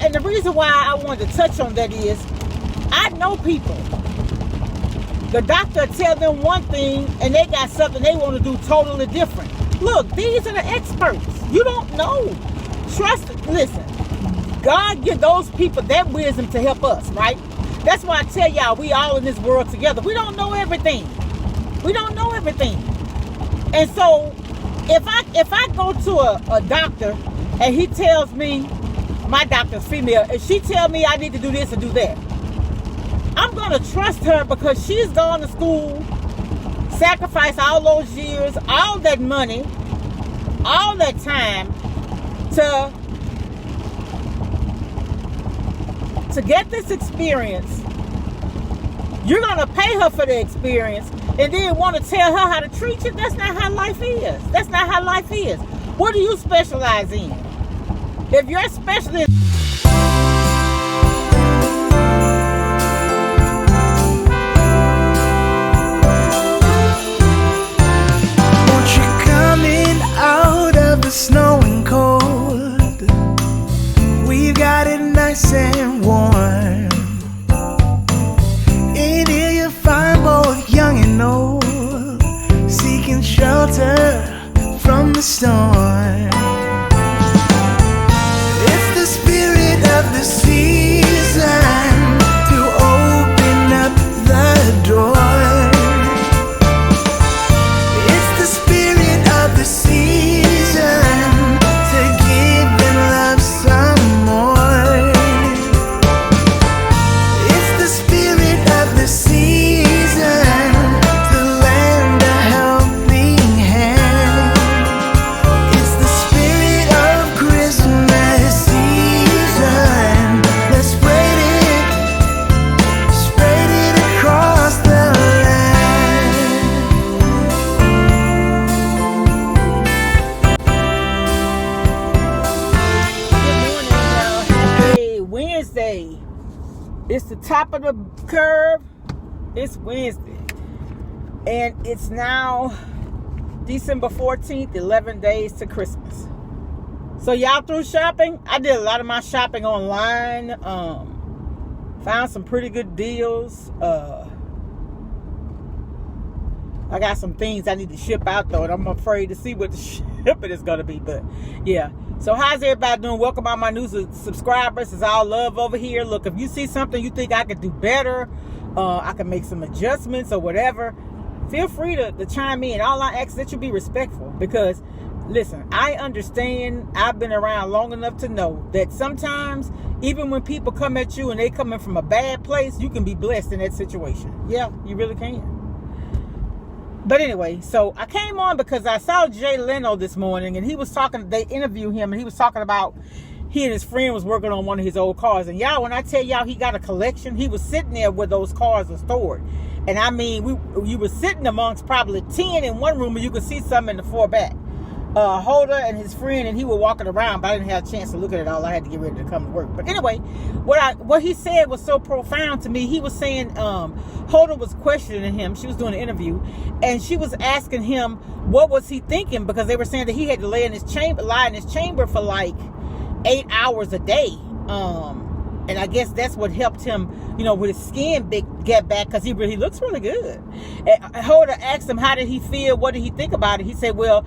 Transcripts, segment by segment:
and the reason why I wanted to touch on that is, I know people. The doctor tell them one thing, and they got something they want to do totally different. Look, these are the experts. You don't know. Listen, God give those people that wisdom to help us, right? That's why I tell y'all, we all in this world together. We don't know everything. We don't know everything. And so, if I go to a doctor, and he tells me, my doctor's female, and she tell me I need to do this and do that, I'm going to trust her because she's gone to school, sacrificed all those years, all that money, all that time to get this experience. You're going to pay her for the experience and then want to tell her how to treat you? That's not how life is. That's not how life is. What do you specialize in? If you're a specialist... Out of the snow and cold, we've got it nice and warm. In here you find both young and old, seeking shelter from the storm. It's the spirit of the season to open up the door. The season to give them love some more. It's the spirit of the season to lend a helping hand. It's the spirit of Christmas season. Let's spread it across the Wednesday. It's the top of the curve. It's Wednesday. And it's now December 14th, 11 days to Christmas. So y'all through shopping? I did a lot of my shopping online. Found some pretty good deals. I got some things I need to ship out though, and I'm afraid to see what the shipping is going to be. But yeah. So how's everybody doing? Welcome all my new subscribers. It's all love over here. Look, if you see something you think I could do better, I can make some adjustments or whatever, feel free to chime in. All I ask is that you be respectful, because listen, I understand. I've been around long enough to know that sometimes even when people come at you and they coming from a bad place, you can be blessed in that situation. Yeah, you really can. But anyway, so I came on because I saw Jay Leno this morning, and he was talking, they interviewed him, and he was talking about he and his friend was working on one of his old cars. And y'all, when I tell y'all he got a collection, he was sitting there where those cars are stored. And I mean, you were sitting amongst probably 10 in one room, and you could see some in the four back. Holder and his friend, and he was walking around, but I didn't have a chance to look at it all. I had to get ready to come to work. But anyway, what he said was so profound to me. He was saying, Holder was questioning him. She was doing an interview, and she was asking him what was he thinking, because they were saying that he had to lie in his chamber for like 8 hours a day. And I guess that's what helped him, with his skin get back, because he looks really good. And Holder asked him, how did he feel? What did he think about it? He said, well,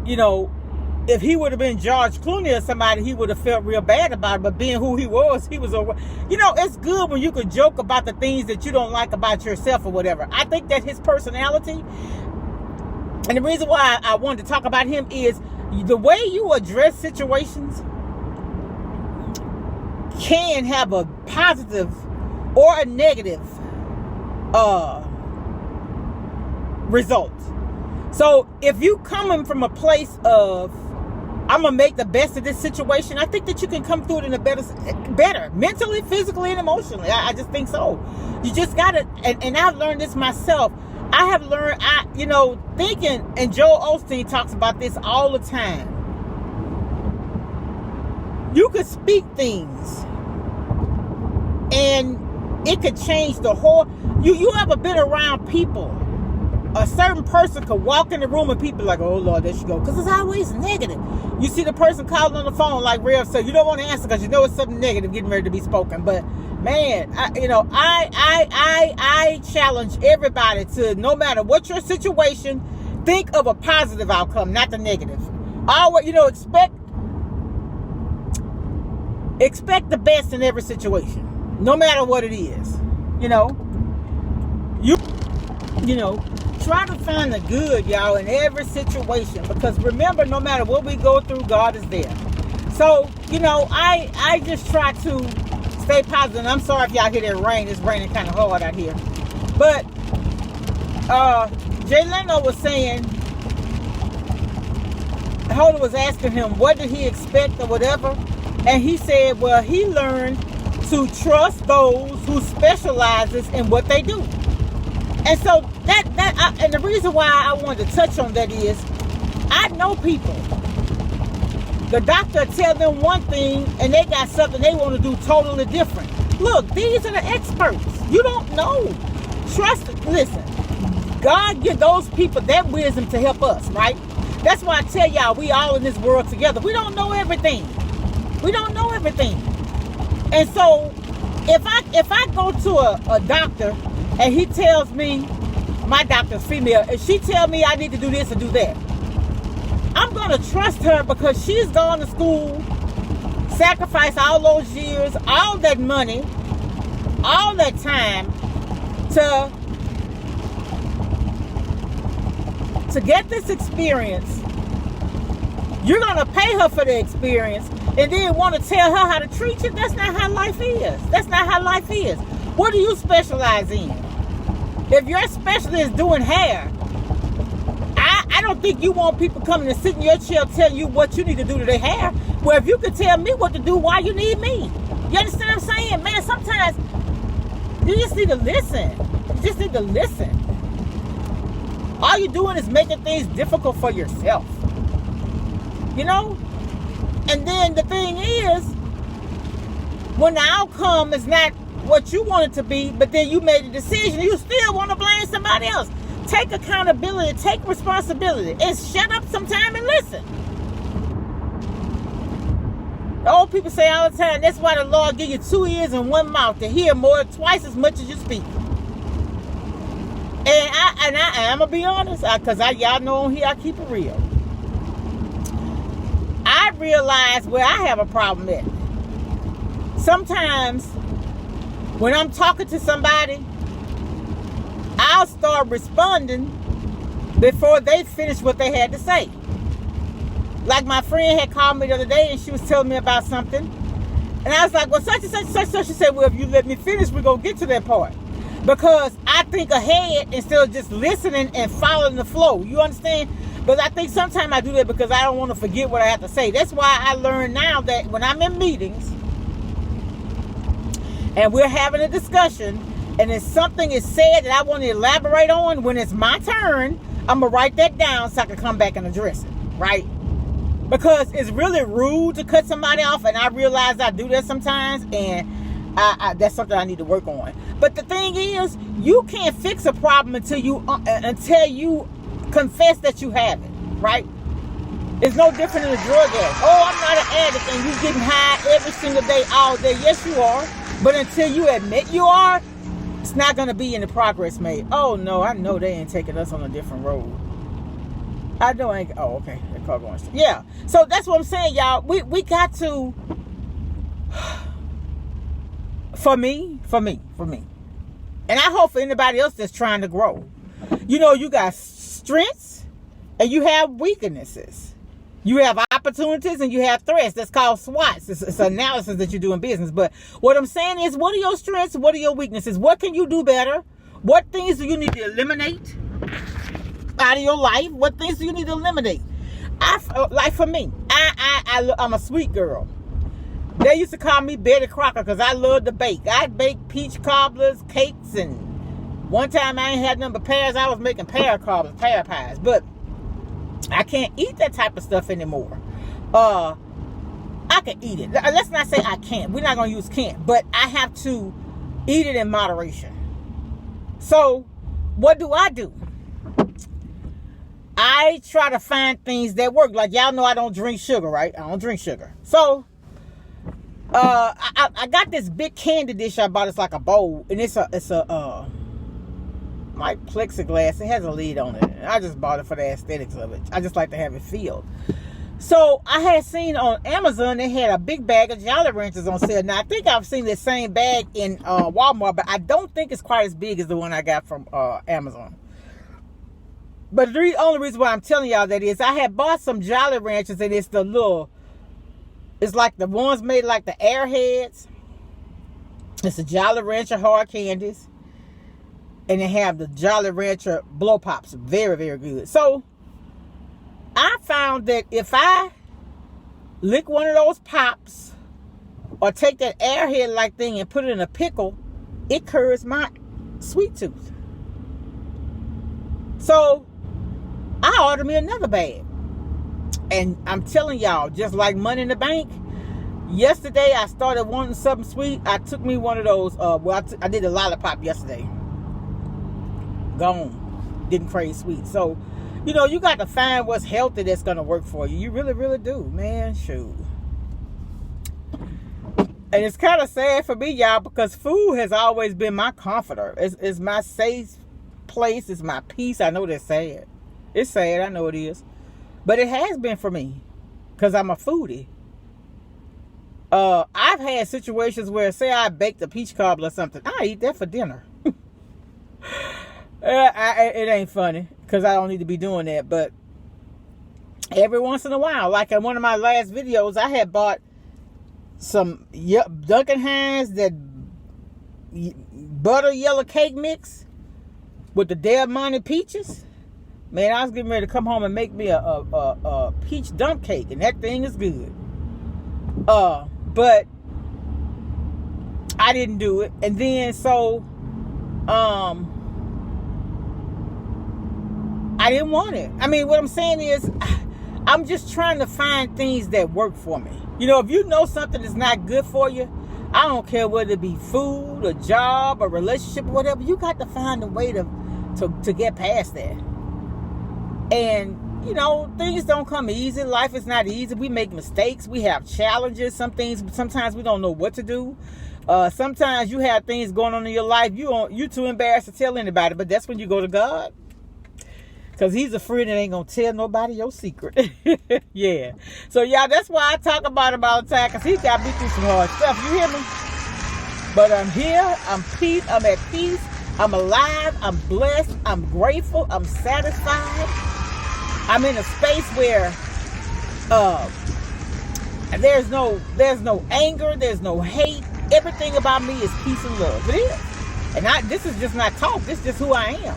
if he would have been George Clooney or somebody, he would have felt real bad about it. But being who he was over. It's good when you could joke about the things that you don't like about yourself or whatever. I think that his personality, and the reason why I wanted to talk about him is the way you address situations can have a positive or a negative result. So if you coming from a place of, I'm going to make the best of this situation, I think that you can come through it in a better mentally, physically, and emotionally. I just think so. You just got to, and I've learned this myself. I have learned, thinking, and Joel Osteen talks about this all the time. You could speak things, and it could change the whole, you ever been around people a certain person could walk in the room and people like, oh Lord, there she go, because it's always negative. You see the person calling on the phone, like Rev said, you don't want to answer because you know it's something negative getting ready to be spoken. But man, I challenge everybody to, no matter what your situation, think of a positive outcome, not the negative. Always, expect the best in every situation, no matter what it is. Try to find the good, y'all, in every situation, because remember, no matter what we go through, God is there. So, I just try to stay positive. And I'm sorry if y'all hear that rain. It's raining kind of hard out here. But Jay Leno was saying, Holder was asking him, what did he expect or whatever? And he said, well, he learned to trust those who specializes in what they do. And so and the reason why I wanted to touch on that is, I know people. The doctor tell them one thing and they got something they want to do totally different. Look, these are the experts. You don't know. Listen, God give those people that wisdom to help us, right? That's why I tell y'all, we all in this world together. We don't know everything. We don't know everything. And so if I go to a doctor and he tells me, my doctor's female, and she tell me I need to do this and do that, I'm going to trust her because she's gone to school, sacrificed all those years, all that money, all that time to get this experience. You're going to pay her for the experience and then want to tell her how to treat you? That's not how life is. That's not how life is. What do you specialize in? If your specialty is doing hair, I don't think you want people coming and sitting in your chair telling you what you need to do to their hair. Well, if you could tell me what to do, why you need me? You understand what I'm saying? Man, sometimes you just need to listen. You just need to listen. All you're doing is making things difficult for yourself. And then the thing is, when the outcome is not what you want it to be, but then you made a decision, you still want to blame somebody else. Take accountability, take responsibility, and shut up sometime and listen. The old people say all the time, that's why the Lord give you 2 ears and 1 mouth to hear twice as much as you speak. And I'm gonna be honest, because y'all know on here I keep it real. I realize where I have a problem at. Sometimes when I'm talking to somebody, I'll start responding before they finish what they had to say. Like my friend had called me the other day and she was telling me about something. And I was like, well, such and such, such and such. She said, well, if you let me finish, we're going to get to that part. Because I think ahead instead of just listening and following the flow. You understand? But I think sometimes I do that because I don't want to forget what I have to say. That's why I learned now that when I'm in meetings and we're having a discussion and if something is said that I want to elaborate on, when it's my turn, I'm going to write that down so I can come back and address it, right? Because it's really rude to cut somebody off, and I realize I do that sometimes, and that's something I need to work on. But the thing is, you can't fix a problem until you confess that you have it, right? It's no different than a drug addict. Oh, I'm not an addict, and you're getting high every single day, all day. Yes, you are. But until you admit you are, it's not going to be any progress made. Oh, no, I know they ain't taking us on a different road. I know I ain't. Oh, okay. That car going straight. Yeah. So that's what I'm saying, y'all. We got to. For me. And I hope for anybody else that's trying to grow. You got strengths and you have weaknesses. You have opportunities and you have threats. That's called SWOTs. It's analysis that you do in business. But what I'm saying is, what are your strengths? What are your weaknesses? What can you do better? What things do you need to eliminate out of your life? What things do you need to eliminate? Like for me, I'm a sweet girl. They used to call me Betty Crocker because I love to bake. I bake peach cobblers, cakes, and one time I ain't had nothing but pears. I was making pear cobblers, pear pies. But I can't eat that type of stuff anymore. I can eat it. Let's not say I can't. We're not going to use can't. But I have to eat it in moderation. So what do? I try to find things that work. Like y'all know I don't drink sugar, right? I don't drink sugar. So I got this big candy dish I bought. It's like a bowl, and it's a like plexiglass. It has a lid on it. I just bought it for the aesthetics of it. I just like to have it filled. So I had seen on Amazon they had a big bag of Jolly Ranchers on sale. Now I think I've seen the same bag in Walmart, but I don't think it's quite as big as the one I got from Amazon. But the only reason why I'm telling y'all that is I had bought some Jolly Ranchers, and it's the little, it's like the ones made like the Airheads. It's the Jolly Rancher hard candies, and they have the Jolly Rancher blow pops. Very, very good. So I found that if I lick one of those pops or take that Airhead like thing and put it in a pickle, it cures my sweet tooth. So I ordered me another bag. And I'm telling y'all, just like Money in the Bank, yesterday I started wanting something sweet. I took me one of those, I did a lollipop yesterday. Gone. Didn't crave sweet. So, you know, you got to find what's healthy that's going to work for you. You really, really do, man. Shoot. And it's kind of sad for me, y'all, because food has always been my comforter. It's my safe place. It's my peace. I know that's sad. It's sad. I know it is. But it has been for me because I'm a foodie. I've had situations where, say I baked a peach cobbler or something, I eat that for dinner. It ain't funny because I don't need to be doing that. But every once in a while, like in one of my last videos, I had bought some Duncan Hines, that butter yellow cake mix with the Del Monte peaches. Man, I was getting ready to come home and make me a peach dump cake, and that thing is good. But I didn't do it. And then so I didn't want it. I mean, what I'm saying is I'm just trying to find things that work for me. You know, if you know something is not good for you, I don't care whether it be food, a job, a relationship, or whatever, you got to find a way to get past that. And, you know, things don't come easy. Life is not easy. We make mistakes. We have challenges. Sometimes we don't know what to do. Sometimes you have things going on in your life. You're too embarrassed to tell anybody. But that's when you go to God. Because he's a friend that ain't going to tell nobody your secret. Yeah. So, y'all, that's why I talk about him all the time. Because he got me through some hard stuff. You hear me? But I'm here. I'm at peace. I'm alive. I'm blessed. I'm grateful. I'm satisfied. I'm in a space where there's no anger, there's no hate. Everything about me is peace and love. It is. And this is just not talk. This is just who I am.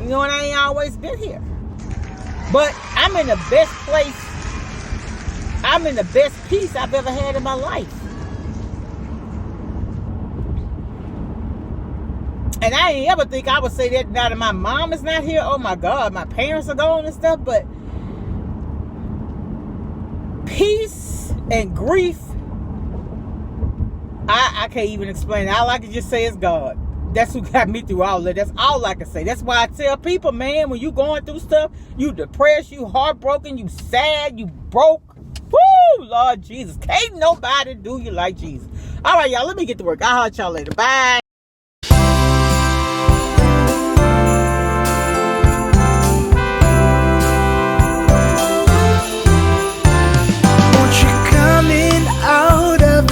You know, and I ain't always been here. But I'm in the best place. I'm in the best peace I've ever had in my life. And I ain't ever think I would say that now that my mom is not here. Oh my God, my parents are gone and stuff. But peace and grief, I can't even explain it. All I can just say is God. That's who got me through all that. That's all I can say. That's why I tell people, man, when you going through stuff, you depressed, you heartbroken, you sad, you broke. Woo, Lord Jesus. Can't nobody do you like Jesus. All right, y'all, let me get to work. I'll holler at y'all later. Bye.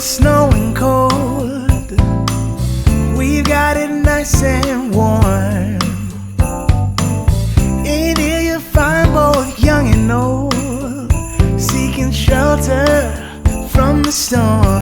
Snow and cold, we've got it nice and warm.